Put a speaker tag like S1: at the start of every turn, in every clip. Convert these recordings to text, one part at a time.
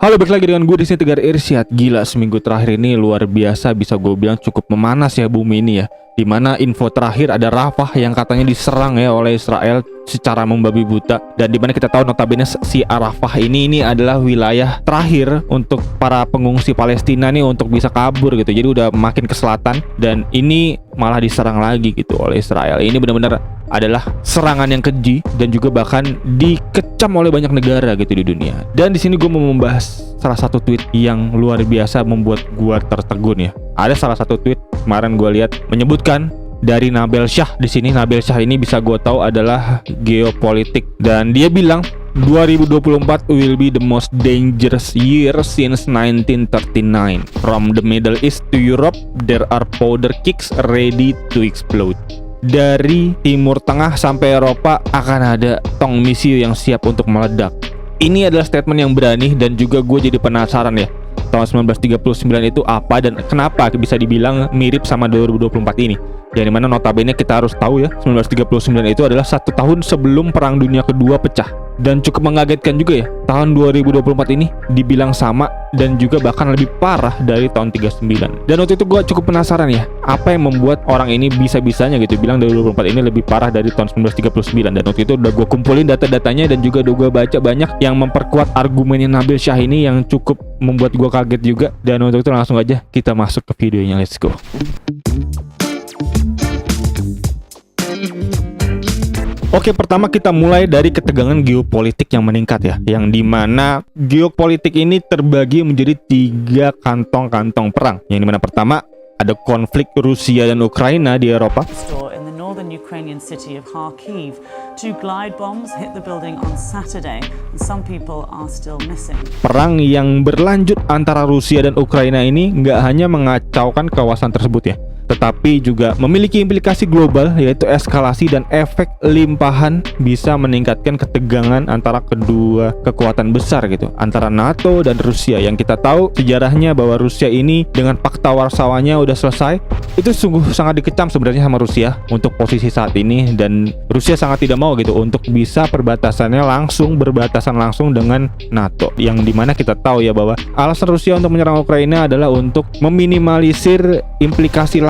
S1: Halo, balik lagi dengan gue di sini Tegar Irsyad. Gila, seminggu terakhir ini luar biasa, bisa gue bilang cukup memanas ya bumi ini ya. Dimana info terakhir ada Rafah yang katanya diserang ya oleh Israel secara membabi buta. Dan dimana kita tahu notabene si Rafah ini adalah wilayah terakhir untuk para pengungsi Palestina nih untuk bisa kabur gitu. Jadi udah makin ke selatan dan ini malah diserang lagi gitu oleh Israel. Ini benar-benar adalah serangan yang keji dan juga bahkan dikecam oleh banyak negara gitu di dunia. Dan di sini gue mau membahas salah satu tweet yang luar biasa membuat gue tertegun ya. Ada salah satu tweet kemarin gue lihat menyebutkan dari Nabil Shah di sini. Nabil Shah ini bisa gue tahu adalah geopolitik dan dia bilang 2024 will be the most dangerous year since 1939. From the Middle East to Europe, there are powder kegs ready to explode. Dari Timur Tengah sampai Eropa akan ada tong misiu yang siap untuk meledak. Ini adalah statement yang berani dan juga gue jadi penasaran ya. Tahun 1939 itu apa dan kenapa bisa dibilang mirip sama 2024 ini. Yang dimana notabene kita harus tahu ya, 1939 itu adalah 1 tahun sebelum Perang Dunia Kedua pecah. Dan cukup mengagetkan juga ya, tahun 2024 ini dibilang sama dan juga bahkan lebih parah dari tahun 39. Dan waktu itu gue cukup penasaran ya, apa yang membuat orang ini bisa-bisanya gitu bilang 2024 ini lebih parah dari tahun 1939. Dan waktu itu udah gue kumpulin data-datanya dan juga udah gue baca banyak yang memperkuat argumennya Nabil Shah ini yang cukup membuat gue kaget juga. Dan untuk itu langsung aja kita masuk ke videonya, let's go. Oke, pertama kita mulai dari ketegangan geopolitik yang meningkat ya, yang dimana geopolitik ini terbagi menjadi 3 kantong-kantong perang. Yang dimana pertama ada konflik Rusia dan Ukraina di Eropa.
S2: In the northern Ukrainian city of Kharkiv, 2 glide bombs hit the building on Saturday, and some people are still missing.
S1: Perang yang berlanjut antara Rusia dan Ukraina ini nggak hanya mengacaukan kawasan tersebut ya, tetapi juga memiliki implikasi global, yaitu eskalasi dan efek limpahan bisa meningkatkan ketegangan antara kedua kekuatan besar gitu, antara NATO dan Rusia. Yang kita tahu sejarahnya bahwa Rusia ini dengan Pakta Warsawanya udah selesai, itu sungguh sangat dikecam sebenarnya sama Rusia untuk posisi saat ini, dan Rusia sangat tidak mau gitu untuk bisa berbatasan langsung dengan NATO. Yang dimana kita tahu ya bahwa alasan Rusia untuk menyerang Ukraina adalah untuk meminimalisir implikasi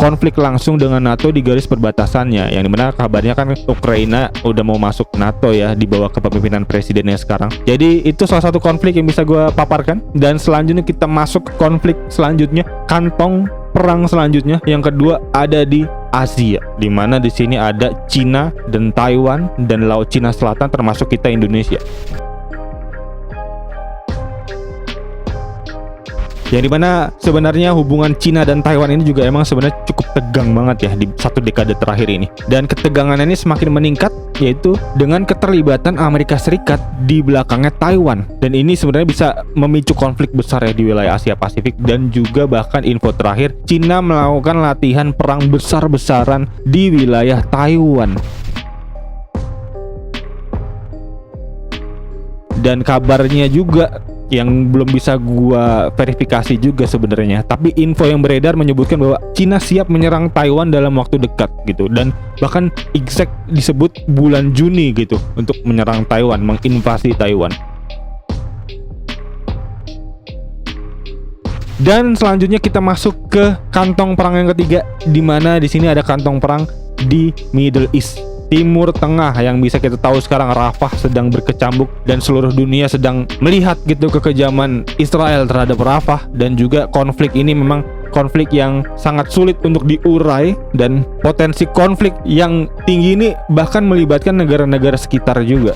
S1: konflik langsung dengan NATO di garis perbatasannya. Yang dimana kabarnya kan Ukraina udah mau masuk NATO ya, di bawah kepemimpinan presidennya sekarang. Jadi itu salah satu konflik yang bisa gue paparkan. Dan selanjutnya kita masuk ke konflik selanjutnya, kantong perang selanjutnya yang kedua ada di Asia, dimana di sini ada Cina dan Taiwan dan Laut Cina Selatan, termasuk kita Indonesia. Yang dimana sebenarnya hubungan Cina dan Taiwan ini juga emang sebenarnya cukup tegang banget ya di 1 dekade terakhir ini. Dan ketegangan ini semakin meningkat, yaitu dengan keterlibatan Amerika Serikat di belakangnya Taiwan. Dan ini sebenarnya bisa memicu konflik besar ya di wilayah Asia Pasifik. Dan juga bahkan info terakhir, Cina melakukan latihan perang besar-besaran di wilayah Taiwan. Dan kabarnya juga yang belum bisa gua verifikasi juga sebenarnya, tapi info yang beredar menyebutkan bahwa Cina siap menyerang Taiwan dalam waktu dekat gitu, dan bahkan exact disebut bulan Juni gitu untuk menyerang Taiwan, menginvasi Taiwan. Dan selanjutnya kita masuk ke kantong perang yang ketiga, di mana di sini ada kantong perang di Middle East, Timur Tengah, yang bisa kita tahu sekarang Rafah sedang berkecambuk dan seluruh dunia sedang melihat gitu kekejaman Israel terhadap Rafah. Dan juga konflik ini memang konflik yang sangat sulit untuk diurai, dan potensi konflik yang tinggi ini bahkan melibatkan negara-negara sekitar juga.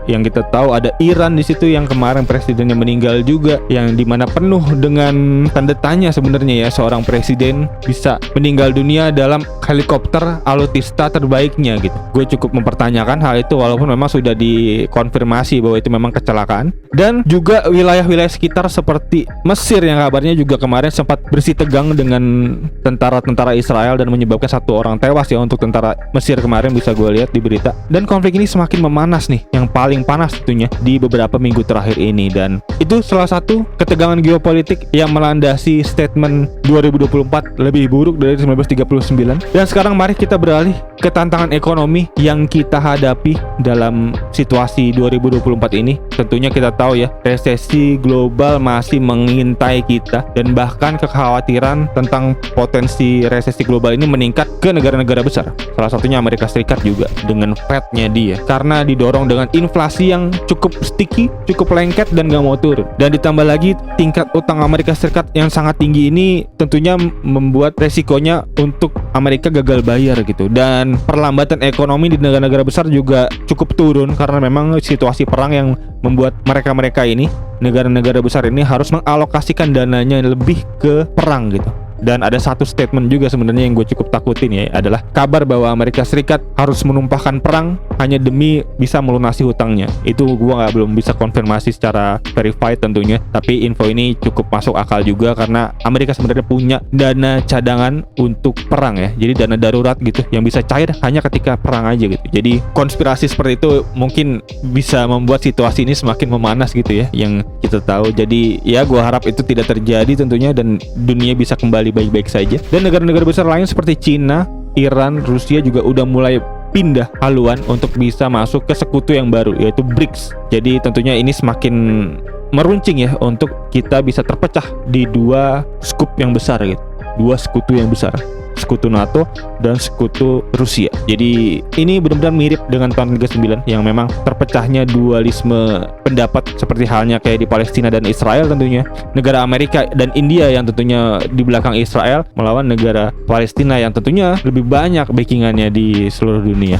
S1: Yang kita tahu ada Iran di situ yang kemarin presidennya meninggal juga, yang dimana penuh dengan tanda tanya sebenarnya ya, seorang presiden bisa meninggal dunia dalam helikopter alutista terbaiknya gitu. Gue cukup mempertanyakan hal itu, walaupun memang sudah dikonfirmasi bahwa itu memang kecelakaan. Dan juga wilayah-wilayah sekitar seperti Mesir yang kabarnya juga kemarin sempat bersitegang dengan tentara-tentara Israel dan menyebabkan 1 orang tewas ya untuk tentara Mesir kemarin, bisa gue lihat di berita. Dan konflik ini semakin memanas nih. Yang paling paling panas tentunya di beberapa minggu terakhir ini, dan itu salah satu ketegangan geopolitik yang melandasi statement 2024 lebih buruk dari 1939. Dan sekarang mari kita beralih ke tantangan ekonomi yang kita hadapi dalam situasi 2024 ini. Tentunya kita tahu ya, resesi global masih mengintai kita, dan bahkan kekhawatiran tentang potensi resesi global ini meningkat ke negara-negara besar. Salah satunya Amerika Serikat juga dengan Fed-nya dia, karena didorong dengan inflasi yang cukup sticky, cukup lengket dan gak mau turun. Dan ditambah lagi tingkat utang Amerika Serikat yang sangat tinggi ini tentunya membuat resikonya untuk Amerika gagal bayar gitu. Dan perlambatan ekonomi di negara-negara besar juga cukup turun karena memang situasi perang yang membuat mereka ini, negara-negara besar ini, harus mengalokasikan dananya lebih ke perang gitu. Dan ada satu statement juga sebenarnya yang gue cukup takutin ya, adalah kabar bahwa Amerika Serikat harus menumpahkan perang hanya demi bisa melunasi hutangnya. Itu gue belum bisa konfirmasi secara verified tentunya, tapi info ini cukup masuk akal juga karena Amerika sebenarnya punya dana cadangan untuk perang ya. Jadi dana darurat gitu yang bisa cair hanya ketika perang aja gitu. Jadi konspirasi seperti itu mungkin bisa membuat situasi ini semakin memanas gitu ya, yang kita tahu. Jadi ya gue harap itu tidak terjadi tentunya, dan dunia bisa kembali baik-baik saja. Dan negara-negara besar lain seperti Cina, Iran, Rusia juga udah mulai pindah haluan untuk bisa masuk ke sekutu yang baru, yaitu BRICS. Jadi tentunya ini semakin meruncing ya untuk kita bisa terpecah di dua skup yang besar gitu, dua sekutu yang besar, sekutu NATO dan sekutu Rusia. Jadi ini benar-benar mirip dengan tahun 39 yang memang terpecahnya dualisme pendapat seperti halnya kayak di Palestina dan Israel tentunya. Negara Amerika dan India yang tentunya di belakang Israel melawan negara Palestina yang tentunya lebih banyak backingannya di seluruh dunia.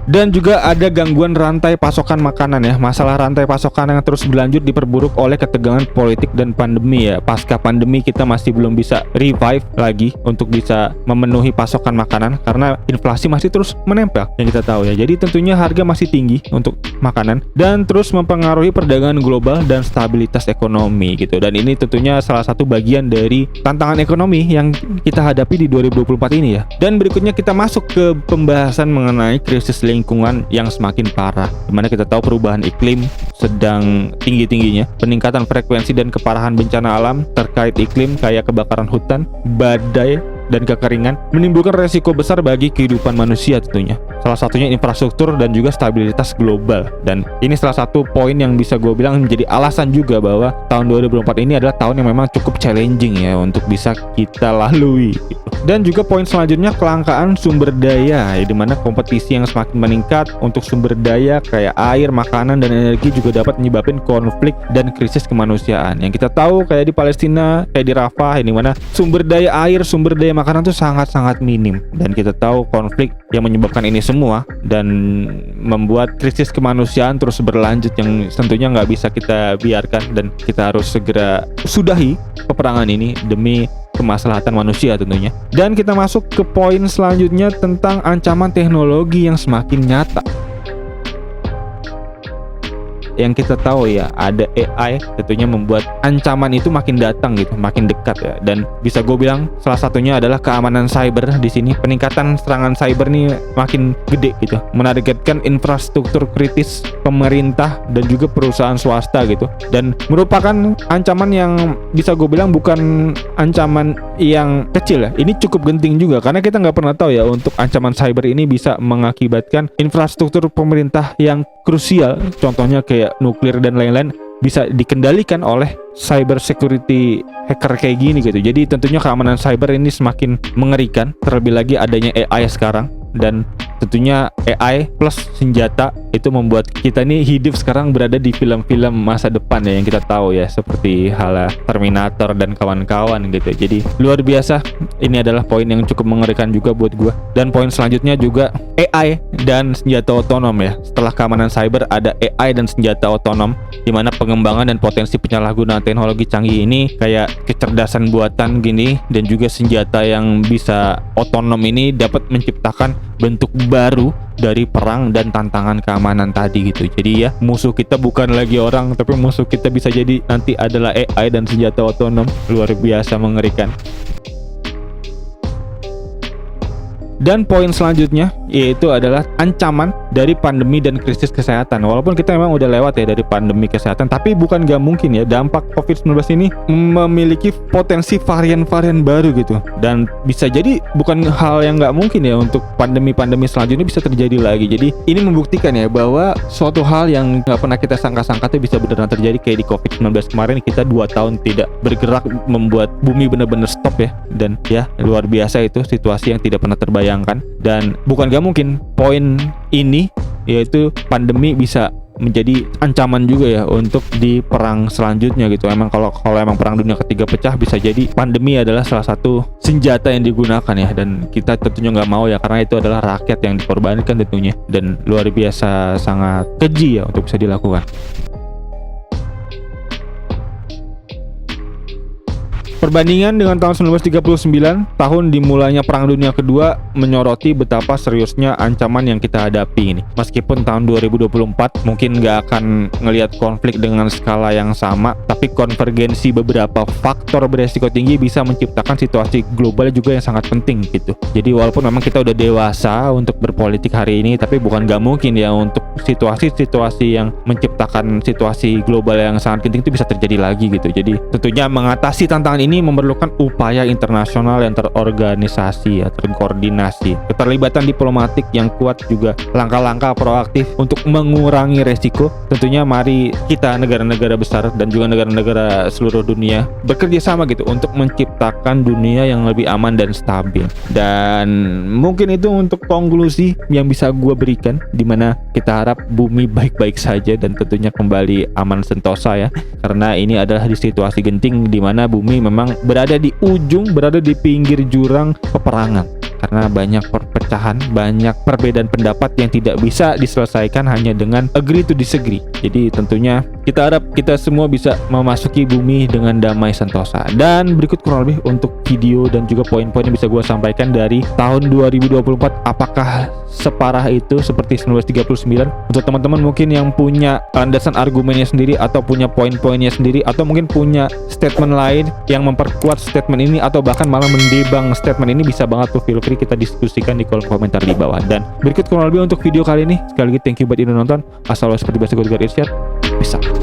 S1: Dan juga ada gangguan rantai pasokan makanan ya. Masalah rantai pasokan yang terus berlanjut diperburuk oleh ketegangan politik dan pandemi ya. Pasca pandemi kita masih belum bisa revive lagi untuk bisa memenuhi pasokan makanan karena inflasi masih terus menempel yang kita tahu ya. Jadi tentunya harga masih tinggi untuk makanan dan terus mempengaruhi perdagangan global dan stabilitas ekonomi gitu. Dan ini tentunya salah satu bagian dari tantangan ekonomi yang kita hadapi di 2024 ini ya. Dan berikutnya kita masuk ke pembahasan mengenai krisis lingkungan yang semakin parah, dimana kita tahu perubahan iklim sedang tinggi-tingginya, peningkatan frekuensi dan keparahan bencana alam terkait iklim kayak kebakaran hutan, badai, dan kekeringan menimbulkan resiko besar bagi kehidupan manusia tentunya. Salah satunya infrastruktur dan juga stabilitas global. Dan ini salah satu poin yang bisa gue bilang menjadi alasan juga bahwa tahun 2024 ini adalah tahun yang memang cukup challenging ya untuk bisa kita lalui gitu. Dan juga poin selanjutnya kelangkaan sumber daya ya, dimana kompetisi yang semakin meningkat untuk sumber daya kayak air, makanan, dan energi juga dapat menyebabkan konflik dan krisis kemanusiaan. Yang kita tahu kayak di Palestina, kayak di Rafah, ini mana sumber daya air, sumber daya makanan tuh sangat-sangat minim. Dan kita tahu konflik yang menyebabkan ini semua dan membuat krisis kemanusiaan terus berlanjut yang tentunya nggak bisa kita biarkan, dan kita harus segera sudahi peperangan ini demi kemaslahatan manusia tentunya. Dan kita masuk ke poin selanjutnya tentang ancaman teknologi yang semakin nyata. Yang kita tahu ya, ada AI tentunya membuat ancaman itu makin datang gitu, makin dekat ya. Dan bisa gue bilang salah satunya adalah keamanan cyber di sini. Peningkatan serangan cyber nih makin gede gitu, menargetkan infrastruktur kritis pemerintah dan juga perusahaan swasta gitu. Dan merupakan ancaman yang bisa gue bilang bukan ancaman yang kecil ya. Ini cukup genting juga karena kita nggak pernah tahu ya untuk ancaman cyber ini bisa mengakibatkan infrastruktur pemerintah yang krusial, contohnya kayak nuklir dan lain-lain, bisa dikendalikan oleh cyber security hacker kayak gini gitu. Jadi tentunya keamanan cyber ini semakin mengerikan, terlebih lagi adanya AI sekarang. Dan tentunya AI plus senjata itu membuat kita ini hidup sekarang berada di film-film masa depan ya, yang kita tahu ya, seperti hala Terminator dan kawan-kawan gitu. Jadi luar biasa, ini adalah poin yang cukup mengerikan juga buat gua. Dan poin selanjutnya juga AI dan senjata otonom ya. Setelah keamanan cyber ada AI dan senjata otonom, di mana pengembangan dan potensi penyalahgunaan teknologi canggih ini kayak kecerdasan buatan gini dan juga senjata yang bisa otonom ini dapat menciptakan bentuk baru dari perang dan tantangan keamanan tadi gitu. Jadi ya, musuh kita bukan lagi orang, tapi musuh kita bisa jadi nanti adalah AI dan senjata otonom. Luar biasa mengerikan. Dan poin selanjutnya yaitu adalah ancaman dari pandemi dan krisis kesehatan. Walaupun kita memang udah lewat ya dari pandemi kesehatan, tapi bukan gak mungkin ya dampak COVID-19 ini memiliki potensi varian-varian baru gitu. Dan bisa jadi bukan hal yang gak mungkin ya untuk pandemi-pandemi selanjutnya bisa terjadi lagi. Jadi ini membuktikan ya bahwa suatu hal yang gak pernah kita sangka-sangka itu bisa beneran terjadi, kayak di COVID-19 kemarin kita 2 tahun tidak bergerak membuat bumi benar-benar stop ya. Dan ya luar biasa itu situasi yang tidak pernah terbayangkan. Dan bukan gak mungkin poin ini yaitu pandemi bisa menjadi ancaman juga ya untuk di perang selanjutnya gitu. Emang kalau emang perang dunia ketiga pecah, bisa jadi pandemi adalah salah satu senjata yang digunakan ya, dan kita tentunya nggak mau ya, karena itu adalah rakyat yang dikorbankan tentunya, dan luar biasa sangat keji ya untuk bisa dilakukan. Perbandingan dengan tahun 1939, tahun dimulainya Perang Dunia Kedua, menyoroti betapa seriusnya ancaman yang kita hadapi ini. Meskipun tahun 2024 mungkin nggak akan ngelihat konflik dengan skala yang sama, tapi konvergensi beberapa faktor beresiko tinggi bisa menciptakan situasi global juga yang sangat penting gitu. Jadi walaupun memang kita udah dewasa untuk berpolitik hari ini, tapi bukan nggak mungkin ya untuk situasi-situasi yang menciptakan situasi global yang sangat penting itu bisa terjadi lagi gitu. Jadi tentunya mengatasi tantangan ini memerlukan upaya internasional yang terorganisasi ya, terkoordinasi, keterlibatan diplomatik yang kuat, juga langkah-langkah proaktif untuk mengurangi resiko. Tentunya mari kita negara-negara besar dan juga negara-negara seluruh dunia bekerja sama gitu untuk menciptakan dunia yang lebih aman dan stabil. Dan mungkin itu untuk konklusi yang bisa gue berikan, dimana kita harap bumi baik-baik saja dan tentunya kembali aman sentosa ya, karena ini adalah di situasi genting dimana bumi memang berada di ujung, berada di pinggir jurang peperangan, karena banyak perpecahan, banyak perbedaan pendapat yang tidak bisa diselesaikan hanya dengan agree to disagree. Jadi tentunya kita harap kita semua bisa memasuki bumi dengan damai sentosa. Dan berikut kurang lebih untuk video dan juga poin-poin yang bisa gue sampaikan dari tahun 2024. Apakah separah itu seperti 1939? Untuk teman-teman mungkin yang punya landasan argumennya sendiri, atau punya poin-poinnya sendiri, atau mungkin punya statement lain yang memperkuat statement ini, atau bahkan malah mendebang statement ini, bisa banget tuh feel free kita diskusikan di kolom komentar di bawah. Dan berikut kurang lebih untuk video kali ini. Sekali lagi thank you buat yang udah nonton. Asal seperti biasa gue Irsyad. Peace out.